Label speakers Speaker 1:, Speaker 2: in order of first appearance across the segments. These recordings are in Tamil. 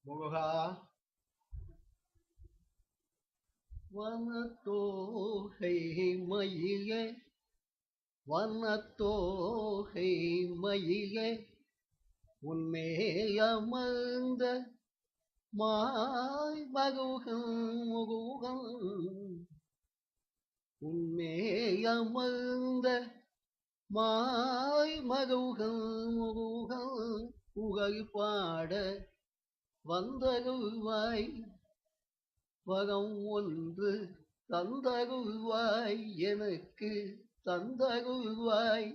Speaker 1: முருகா வனத்தோகை மயிலே வனத்தோகை மயிலே உன்மேயமர்ந்த மாய் மருகன் முருகன் உன்மேயமர்ந்த மாய் மருகன் முருகன் புகழ் பாட வந்தருள்வாய் வரம் ஒன்று தந்தருள்வாய் எனக்கு தந்தருள்வாய்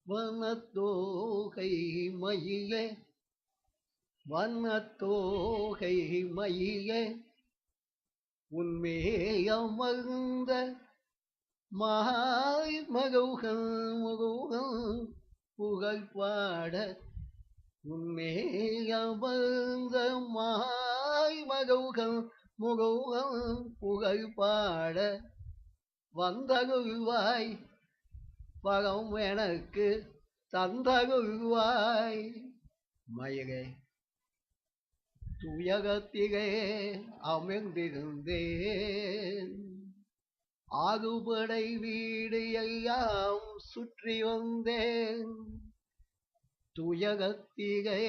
Speaker 1: வனத்தோகை மயிலே வனத்தோகை மயிலே உன்மேயமர்ந்த மாய் மருகன் முருகன் புகழ் பாட உன்மேயமர்ந்த மாய் மருகன் முருகன் புகழ் பாட வந்தருள்வாய் வரம் எனக்கு தந்தருள்வாய் மயிலே துயரத்திலே அமர்ந்திருந்தேன் ஆறுபடை வீடு எல்லாம் சுற்றி வந்தேன் துயரத்திலே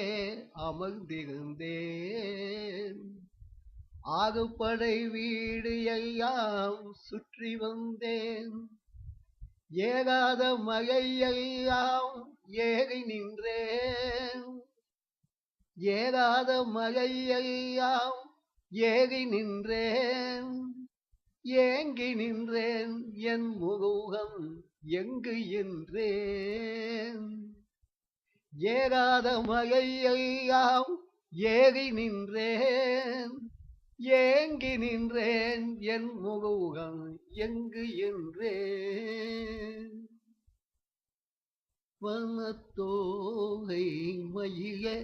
Speaker 1: அமர்ந்திருந்தேன் ஆறுபடை வீடு எல்லாம் சுற்றி வந்தேன் ஏகாத மழையெல்லாம் ஏறி நின்றேன் ஏகாத மழையெல்லாம் ஏறி நின்றேன் ஏங்கி நின்றேன் என் முருகன் எங்கு என்றேன் ஏகாத மழையெல்லாம் ஏறி நின்றேன் ஏங்கி நின்றேன் என் முருகன் எங்கு என்றேன் வனத்தோகை மயிலே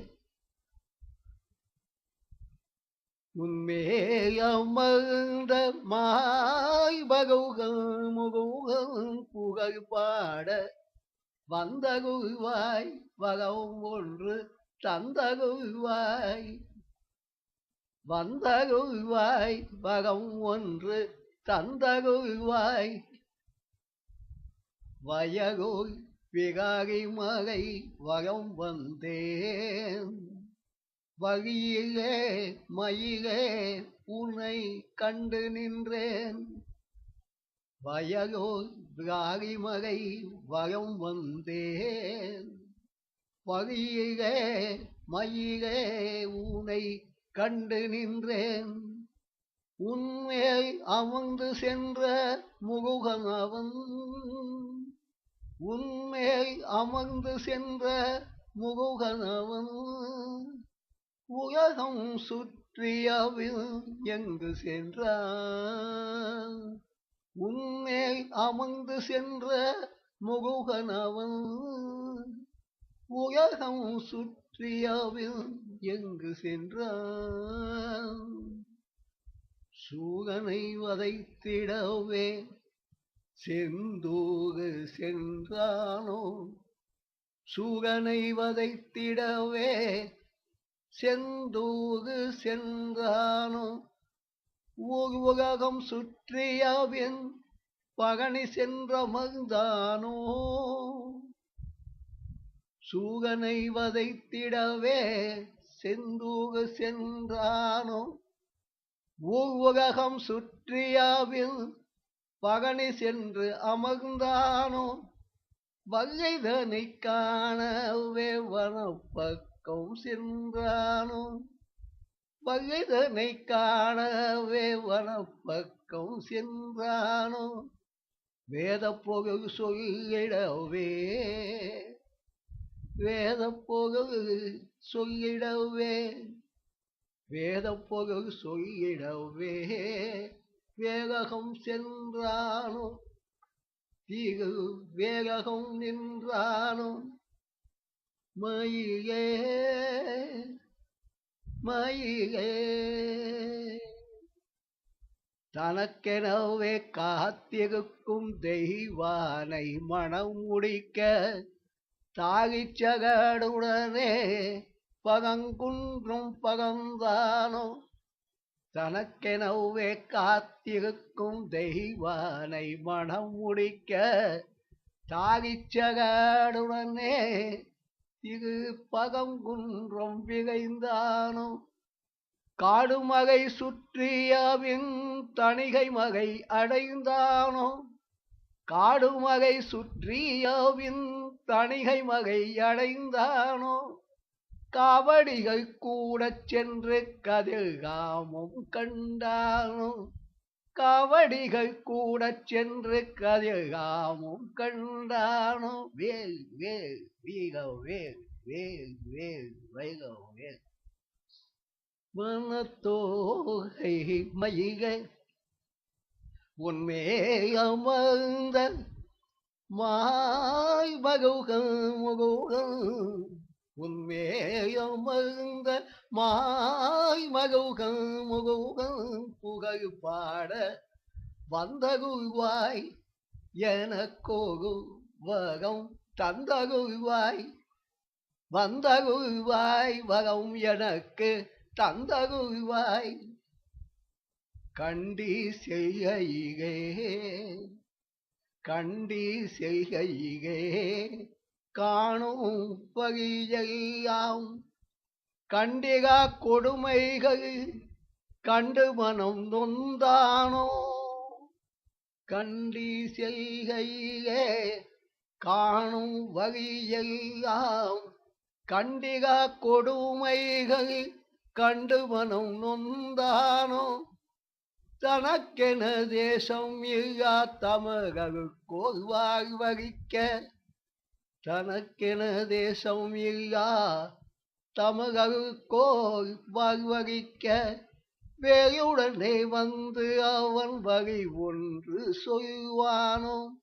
Speaker 1: உன்மேயமர்ந்த மாய் மருகன் முருகன் புகழ் பாட வந்தருள்வாய் வரம் ஒன்று தந்தருள்வாய் வந்தருள்வாய் வரம் ஒன்று தந்தருள்வாய் வயருள் விகாரி மலை வரம் வந்தேன் வழியிலே மயிலே உன்னை கண்டு நின்றேன் வயலோர் விகாரிமலை வரம் வந்தேன் வழியிலே மயிலே உன்னை கண்டு நின்றேன் உன்மேல் அமர்ந்து சென்ற முருகன் அவன் உன்மேல் அமர்ந்து சென்ற முருகன் அவன் உலகம் சுற்றியவில் எங்கு சென்றான் உன்மேல் அமர்ந்து சென்ற முருகன் அவன் உலகம் சுற்றியவில் எங்கு சென்றான் சூரனை வதைத்திடவே செந்தூரு சென்றானோ சூரனை வதைத்திடவே செந்தூரு சென்றானோ உலகம் சுற்றியவின் பகனி சென்றமர்ந்தானோ சூரனை வதைத்திடவே செந்தூரு சென்றானோ உலகம் சுற்றியவின் பகனி சென்று அமர்ந்தானோ வல்லைதனை காணவே வனப்பக்கம் சென்றானோ வல்லைதனை காணவே வனப்பக்கம் சென்றானோ வேத பொருள் சொல்லிடவே வேத பொருள் சொல்லிடவே வேத பொருள் சொல்லிடவே வேலகம் சென்றானோ திரு வேலகம் நின்றானோ மயிலே மயிலே தனக்கெனவே காத்திருக்கும் தெய்வானை மனம் முடிக்க தாகிச்சகடுடனே பகங்குன்றும் பகந்தானோ தனக்கெனவே காத்திருக்கும் தெய்வானை மனம் முடிக்க தாகிச்சகாடுடனே திரு பகங்குன்றம் விளைந்தானோ காடுமகை சுற்றியவின் தணிகை மகை அடைந்தானோ காடுமகை சுற்றியவின் தணிகை மகை அடைந்தானோ காவடிகள் கூட சென்று கதிர்காமும் கண்டானோ காவடிகள் கூட சென்று கதிர்காமும் கண்டானோ வேல் வேல் வீக வேல் வேல் வேல் வைக வேல் மனத்தோகை மயிகை உன்மேயமர்ந்த மாய் மகுகள் முகுகள் உன்மேயமர்ந்த மாய் மகுகள் முகுகள் புகழ் பாட வந்தகுவாய் எனக்கோகு வகம் தந்தகுவாய் வந்தகுவாய் வகம் எனக்கு தந்தகுவாய் கண்டி செய்கையே கண்டி செய்கையே காணும் பகியாம் கண்டிகா கொடுமைகள் கண்டு மனம் நொந்தானோ கண்டி செய்கையே காணும் வகையெல்லாம் கண்டிகா கொடுமைகள் கண்டு மனம் நொந்தானோ தனக்கென தேசம் இல்லா தமகோல் வாழ்வகிக்க தனக்கென தேசம் இல்லா தமகோல் வாழ்வகிக்க வேயுடனே வந்து அவன் வகை ஒன்று சொல்வானோ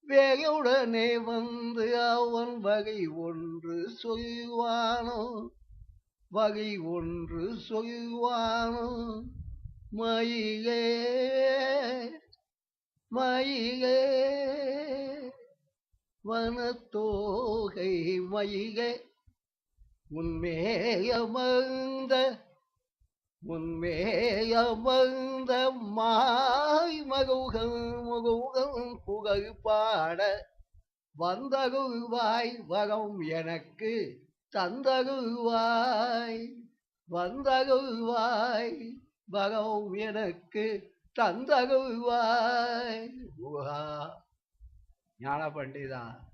Speaker 1: வேயுடனே வந்து அவன் வகை ஒன்று சொல்வானோ வகை ஒன்று சொல்வானோ மயிலே மயிலே வனத்தோகை மயிலே உன்மேயமர்ந்த மாய் மகுகள் முகுகள் புகழ் பாட வந்தகுவாய் வகம் எனக்கு தந்தகுவாய் வந்தகுவாய் வகம் எனக்கு தந்தகுவாய் ஞான பண்டிதா.